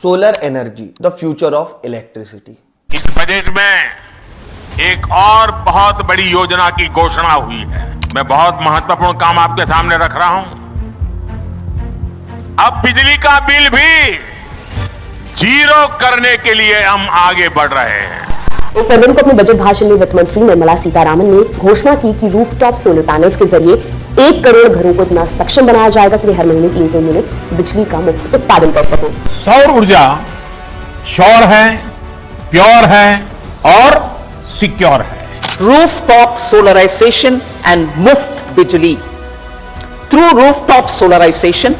Solar energy, the future of electricity. इस budget में एक और बहुत बड़ी योजना की घोषणा हुई है। मैं बहुत महत्वपूर्ण काम आपके सामने रख रहा हूं। अब बिजली का बिल भी जीरो करने के लिए हम आगे बढ़ रहे हैं। 1 फरवरी को अपने बजट भाषण में वित्त मंत्री निर्मला सीतारामन ने घोषणा की कि रूफटॉप सोलर पैनल्स के जरिए 1 करोड़ घरों को इतना सक्षम बनाया जाएगा कि वे हर महीने 300 यूनिट बिजली का मुफ्त उत्पादन कर सकें। सौर ऊर्जा श्योर है, प्योर है और सिक्योर है। Rooftop solarization and Muft Bijli. Through rooftop solarization,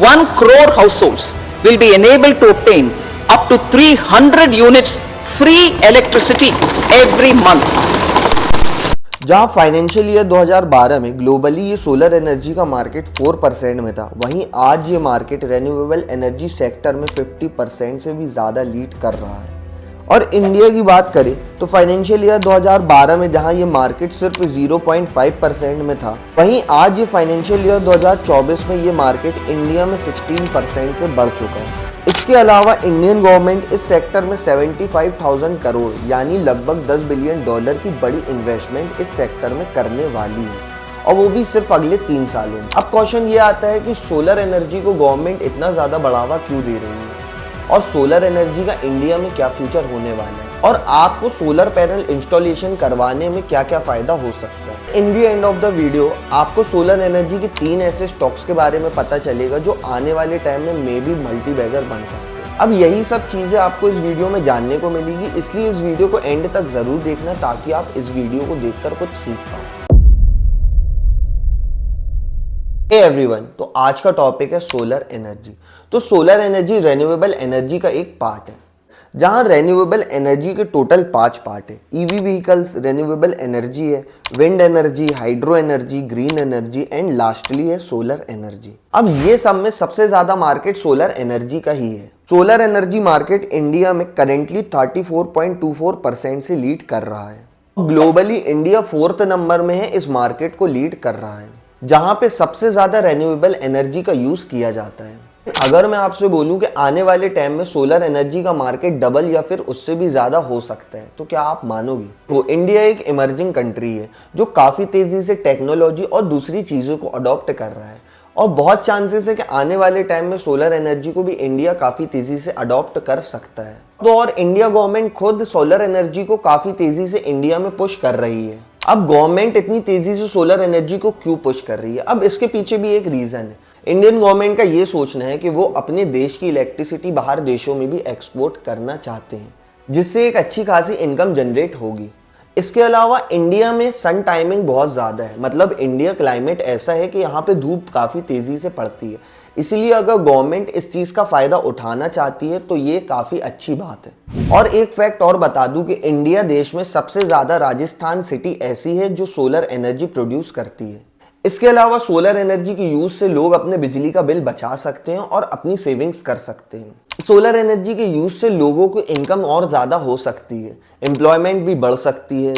1 crore households will be enabled to obtain up to 300 units free electricity every month. जहां फाइनेंशियल ईयर 2012 में ग्लोबली ये सोलर एनर्जी का मार्केट 4% में था, वहीं आज ये मार्केट रेन्यूएबल एनर्जी सेक्टर में 50% से भी ज़्यादा लीड कर रहा है। और इंडिया की बात करें तो फाइनेंशियल ईयर 2012 में जहां ये मार्केट सिर्फ 0.5% में था, वहीं आज ये फाइनेंशियल ईयर 2024 में ये मार्केट इंडिया में 16% से बढ़ चुका है। इसके अलावा इंडियन गवर्नमेंट इस सेक्टर में 75,000 करोड़ यानी लगभग $10 बिलियन की बड़ी इन्वेस्टमेंट इस सेक्टर में करने वाली है, और वो भी सिर्फ अगले 3 सालों में। अब क्वेश्चन ये आता है कि सोलर एनर्जी को गवर्नमेंट इतना ज़्यादा बढ़ावा क्यों दे रही है, और सोलर एनर्जी का इंडिया में क्या फ्यूचर होने वाला है, और आपको सोलर पैनल इंस्टॉलेशन करवाने में क्या क्या फायदा हो सकता है। In the end of the video आपको सोलर एनर्जी की 3 ऐसे स्टॉक्स के बारे में पता चलेगा जो आने वाले टाइम में मे बी मल्टी बैगर बन सकते हैं। अब यही सब चीजें आपको इस वीडियो में जानने को मिलेगी, इसलिए इस वीडियो को एंड तक जरूर देखना ताकि आप इस वीडियो को देखकर कुछ सीख पाओ। हे एवरीवन, तो आज का टॉपिक है सोलर एनर्जी। तो सोलर एनर्जी रेन्यूएबल एनर्जी का एक पार्ट है, जहां रेन्यूएबल एनर्जी के टोटल 5 पार्ट है। ईवी व्हीकल्स रेन्यूएबल एनर्जी है, wind energy, hydro energy, green energy and lastly है सोलर एनर्जी। अब ये सब में सबसे ज्यादा मार्केट सोलर एनर्जी का ही है। सोलर एनर्जी मार्केट इंडिया में करेंटली 34.24% से लीड कर रहा है। ग्लोबली इंडिया 4th नंबर में है, इस मार्केट को लीड कर रहा है, जहां पे सबसे ज्यादा रेन्यूएबल एनर्जी का यूज किया जाता है। अगर मैं आपसे बोलूं कि आने वाले टाइम में सोलर एनर्जी का मार्केट डबल या फिर उससे भी ज्यादा हो सकता है, तो क्या आप मानोगे? तो इंडिया एक इमर्जिंग कंट्री है जो काफी तेजी से टेक्नोलॉजी और दूसरी चीजों को अडॉप्ट कर रहा है, और बहुत चांसेस है कि आने वाले टाइम में सोलर एनर्जी को भी इंडिया काफी तेजी से अडॉप्ट कर सकता है। तो और इंडिया गवर्नमेंट खुद सोलर एनर्जी को काफी तेजी से इंडिया में पुश कर रही है। अब गवर्नमेंट इतनी तेजी से सोलर एनर्जी को क्यों पुश कर रही है? अब इसके पीछे भी एक रीजन है। इंडियन गवर्नमेंट का ये सोचना है कि वो अपने देश की इलेक्ट्रिसिटी बाहर देशों में भी एक्सपोर्ट करना चाहते हैं, जिससे एक अच्छी खासी इनकम जनरेट होगी। इसके अलावा इंडिया में सन टाइमिंग बहुत ज़्यादा है, मतलब इंडिया क्लाइमेट ऐसा है कि यहाँ पे धूप काफ़ी तेज़ी से पड़ती है, इसीलिए अगर गवर्नमेंट इस चीज़ का फ़ायदा उठाना चाहती है तो ये काफ़ी अच्छी बात है। और एक फैक्ट और बता दूं कि इंडिया देश में सबसे ज़्यादा राजस्थान सिटी ऐसी है जो सोलर एनर्जी प्रोड्यूस करती है। इसके अलावा सोलर एनर्जी के यूज से लोग अपने बिजली का बिल बचा सकते हैं और अपनी सेविंग्स कर सकते हैं। सोलर एनर्जी के यूज से लोगों को इनकम और ज़्यादा हो सकती है, एम्प्लॉयमेंट भी बढ़ सकती है,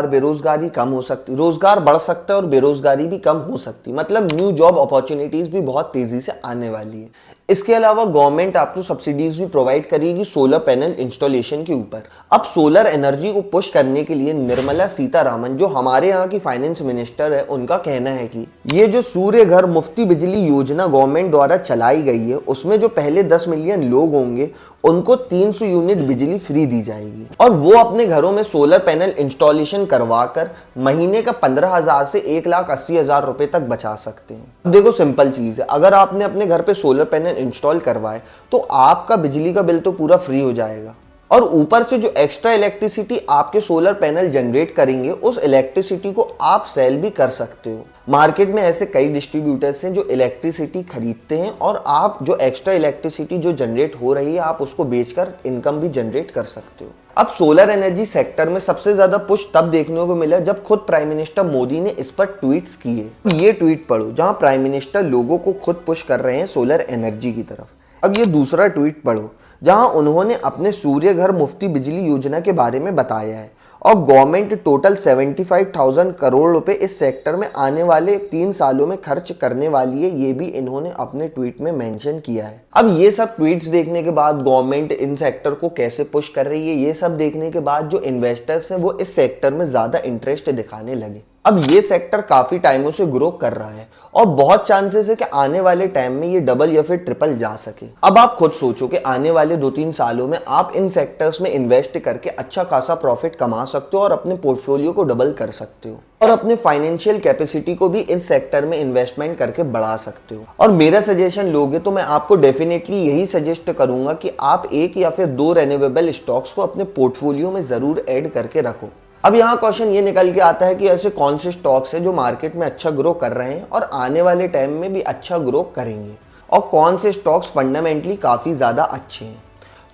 बेरोजगारी कम हो सकती है, रोजगार बढ़ सकता है और बेरोजगारी भी कम हो सकती है, मतलब न्यू जॉब अपॉर्चुनिटीज भी बहुत तेजी से आने वाली है। इसके अलावा गवर्नमेंट आपको सब्सिडीज भी प्रोवाइड करेगी सोलर पैनल इंस्टॉलेशन के ऊपर। अब सोलर एनर्जी को पुश करने के लिए निर्मला सीतारामन, जो हमारे यहाँ की फाइनेंस मिनिस्टर है, उनका कहना है कि ये जो सूर्य घर मुफ्ती बिजली योजना गवर्नमेंट द्वारा चलाई गई है, उसमें जो पहले 10 मिलियन लोग होंगे उनको 300 यूनिट बिजली फ्री दी जाएगी, और वो अपने घरों में सोलर पैनल इंस्टॉलेशन करवाकर महीने का 15,000 से 1,80,000 रुपए तक बचा सकते हैं। अब देखो सिंपल चीज है, अगर आपने अपने घर पे सोलर पैनल इंस्टॉल करवाए तो आपका बिजली का बिल तो पूरा फ्री हो जाएगा, और ऊपर से जो एक्स्ट्रा इलेक्ट्रिसिटी आपके सोलर पैनल जनरेट करेंगे उस इलेक्ट्रिसिटी को आप सेल भी कर सकते हो। मार्केट में ऐसे कई डिस्ट्रीब्यूटर्स हैं जो इलेक्ट्रिसिटी खरीदते हैं, और आप जो एक्स्ट्रा इलेक्ट्रिसिटी जो जनरेट हो रही है आप उसको बेचकर इनकम भी जनरेट कर सकते हो। अब सोलर एनर्जी सेक्टर में सबसे ज्यादा पुश तब देखने को मिला जब खुद प्राइम मिनिस्टर मोदी ने इस पर ट्वीट्स किए। ये ट्वीट पढ़ो जहां प्राइम मिनिस्टर लोगों को खुद पुश कर रहे हैं सोलर एनर्जी की तरफ। अब ये दूसरा ट्वीट पढ़ो जहां उन्होंने अपने सूर्य घर मुफ्ती बिजली योजना के बारे में बताया है, और गवर्नमेंट टोटल 75,000 करोड़ रुपए इस सेक्टर में आने वाले 3 सालों में खर्च करने वाली है, ये भी इन्होंने अपने ट्वीट में मेंशन किया है। अब ये सब ट्वीट्स देखने के बाद गवर्नमेंट इन सेक्टर को कैसे पुश कर रही है, ये सब देखने के बाद जो इन्वेस्टर्स हैं वो इस सेक्टर में ज्यादा इंटरेस्ट दिखाने लगे। अब ये सेक्टर काफी टाइमों से ग्रो कर रहा है और बहुत चांसेस है कि आने वाले टाइम में ये डबल या फिर ट्रिपल जा सके। अब आप खुद सोचो कि आने वाले 2-3 सालों में आप इन सेक्टर्स में इन्वेस्ट करके अच्छा खासा प्रॉफिट कमा सकते हो और अपने पोर्टफोलियो को डबल कर सकते हो और अपने फाइनेंशियल कैपेसिटी को भी इस सेक्टर में इन्वेस्टमेंट करके बढ़ा सकते हो। और मेरा सजेशन लोगे तो मैं आपको डेफिनेटली यही सजेस्ट करूंगा कि आप 1 या फिर 2 रेन्यूएबल स्टॉक्स को अपने पोर्टफोलियो में जरूर ऐड करके रखो। अब यहाँ क्वेश्चन ये निकल के आता है कि ऐसे कौन से स्टॉक्स हैं जो मार्केट में अच्छा ग्रो कर रहे हैं और आने वाले टाइम में भी अच्छा ग्रो करेंगे और कौन से स्टॉक्स फंडामेंटली काफ़ी ज़्यादा अच्छे हैं।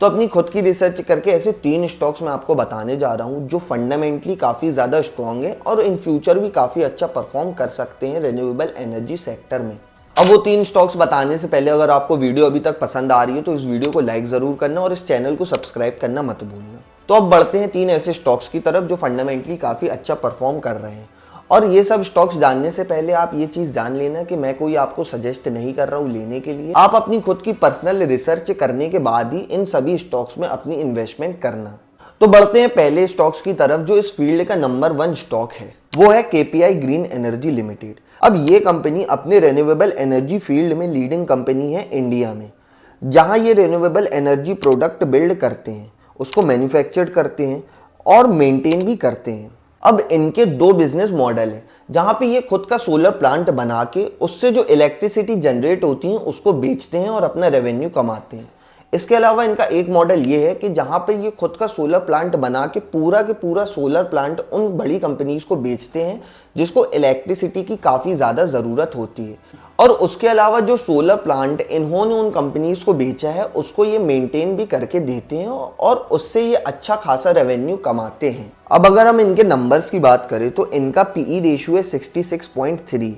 तो अपनी खुद की रिसर्च करके ऐसे 3 स्टॉक्स मैं आपको बताने जा रहा हूँ जो फंडामेंटली काफ़ी ज़्यादा स्ट्रॉन्ग है और इन फ्यूचर भी काफ़ी अच्छा परफॉर्म कर सकते हैं रिन्यूएबल एनर्जी सेक्टर में। अब वो 3 स्टॉक्स बताने से पहले अगर आपको वीडियो अभी तक पसंद आ रही है तो इस वीडियो को लाइक ज़रूर करना और इस चैनल को सब्सक्राइब करना मत भूलना। तो अब बढ़ते हैं 3 ऐसे स्टॉक्स की तरफ जो फंडामेंटली काफ़ी अच्छा परफॉर्म कर रहे हैं। और ये सब स्टॉक्स जानने से पहले आप ये चीज़ जान लेना कि मैं कोई आपको सजेस्ट नहीं कर रहा हूँ लेने के लिए। आप अपनी खुद की पर्सनल रिसर्च करने के बाद ही इन सभी स्टॉक्स में अपनी इन्वेस्टमेंट करना। तो बढ़ते हैं पहले स्टॉक्स की तरफ जो इस फील्ड का नंबर 1 स्टॉक है, वो है KPI ग्रीन एनर्जी लिमिटेड। अब ये कंपनी अपने रिन्यूएबल एनर्जी फील्ड में लीडिंग कंपनी है इंडिया में, जहाँ ये रिन्यूएबल एनर्जी प्रोडक्ट बिल्ड करते हैं, उसको मैन्युफैक्चर करते हैं और मेंटेन भी करते हैं। अब इनके 2 बिजनेस मॉडल हैं जहाँ पे ये खुद का सोलर प्लांट बना के उससे जो इलेक्ट्रिसिटी जनरेट होती है उसको बेचते हैं और अपना रेवेन्यू कमाते हैं। इसके अलावा इनका एक मॉडल ये है कि जहाँ पे ये खुद का सोलर प्लांट बना के पूरा सोलर प्लांट उन बड़ी कंपनीज को बेचते हैं जिसको इलेक्ट्रिसिटी की काफ़ी ज़्यादा ज़रूरत होती है और उसके अलावा जो सोलर प्लांट इन्होंने उन कंपनीज को बेचा है उसको ये मेंटेन भी करके देते हैं और उससे ये अच्छा खासा रेवेन्यू कमाते हैं। अब अगर हम इनके नंबर्स की बात करें तो इनका PE रेशियो है 66.3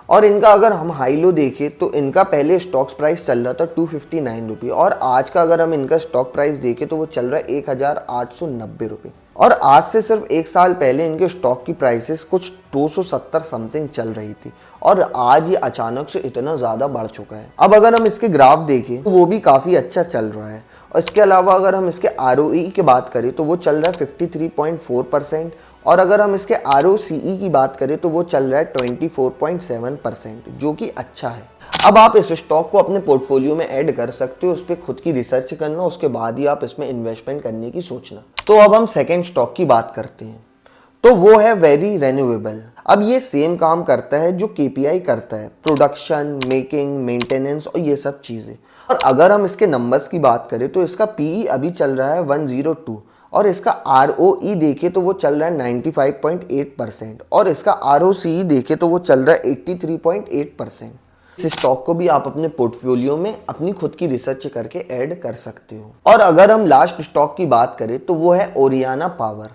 और इनका अगर हम हाई लो देखें तो इनका पहले स्टॉक्स प्राइस चल रहा था 259 रुपये और आज का अगर हम इनका स्टॉक प्राइस देखें तो वो चल रहा है 1,890 रुपये। और आज से सिर्फ 1 साल पहले इनके स्टॉक की प्राइसेस कुछ 270 समथिंग चल रही थी और आज ये अचानक से इतना ज़्यादा बढ़ चुका है। अब अगर हम इसके ग्राफ देखें तो वो भी काफ़ी अच्छा चल रहा है और इसके अलावा अगर हम इसके ROE की बात करें तो वो चल रहा है 53.4% और अगर हम इसके ROCE की बात करें तो वो चल रहा है 24.7%, जो कि अच्छा है। अब आप इस स्टॉक को अपने पोर्टफोलियो में ऐड कर सकते हो, उस पर खुद की रिसर्च करना, उसके बाद ही आप इसमें इन्वेस्टमेंट करने की सोचना। तो अब हम सेकेंड स्टॉक की बात करते हैं, तो वो है वेरी रेन्यूएबल। अब ये सेम काम करता है जो KPI करता है, प्रोडक्शन, मेकिंग, मेंटेनेंस और ये सब चीज़ें। और अगर हम इसके नंबर्स की बात करें तो इसका PE अभी चल रहा है 102 और इसका ROE देखे तो वो चल रहा है 95.8% और इसका ROCE देखे तो वो चल रहा है 83.8%। इस स्टॉक को भी आप अपने पोर्टफोलियो में अपनी खुद की रिसर्च करके ऐड कर सकते हो। और अगर हम लास्ट स्टॉक की बात करें तो वो है ओरियाना पावर।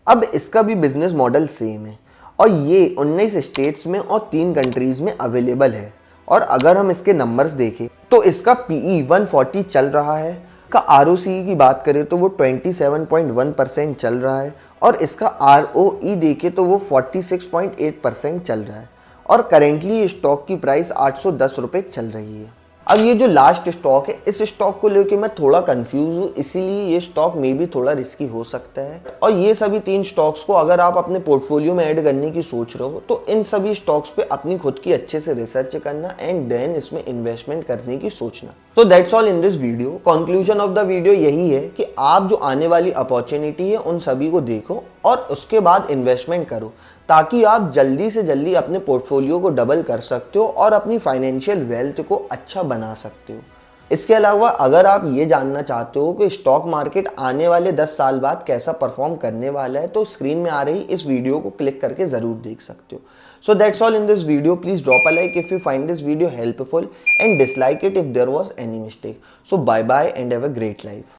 अब इसका भी बिजनेस मॉडल सेम है और ये 19 स्टेट्स में और 3 कंट्रीज में अवेलेबल है। और अगर हम इसके नंबर्स देखें तो इसका PE 140 चल रहा है, इसका ROCE की बात करें तो वो 27.1% चल रहा है और इसका ROE देखें तो वो 46.8% चल रहा है और करेंटली स्टॉक की प्राइस 810 रुपये चल रही है। अब ये जो लास्ट स्टॉक है, इस स्टॉक को लेके मैं थोड़ा कंफ्यूज हूँ, इसीलिए ये स्टॉक में भी थोड़ा रिस्की हो सकता है। और ये सभी 3 स्टॉक्स को अगर आप अपने पोर्टफोलियो में ऐड करने की सोच रहे हो तो इन सभी स्टॉक्स पे अपनी खुद की अच्छे से रिसर्च करना एंड देन इसमें इन्वेस्टमेंट करने की सोचना। तो that's all in this video. Conclusion of the video यही है कि आप जो आने वाली अपॉर्चुनिटी है उन सभी को देखो और उसके बाद इन्वेस्टमेंट करो ताकि आप जल्दी से जल्दी अपने पोर्टफोलियो को डबल कर सकते हो और अपनी फाइनेंशियल वेल्थ को अच्छा बना सकते हो। इसके अलावा अगर आप ये जानना चाहते हो कि स्टॉक मार्केट आने वाले 10 साल बाद कैसा परफॉर्म करने वाला है तो स्क्रीन में आ रही इस वीडियो को क्लिक करके ज़रूर देख सकते हो। So that's all in this video. Please drop a like if you find this video helpful and dislike it if there was any mistake. So bye bye and have a great life.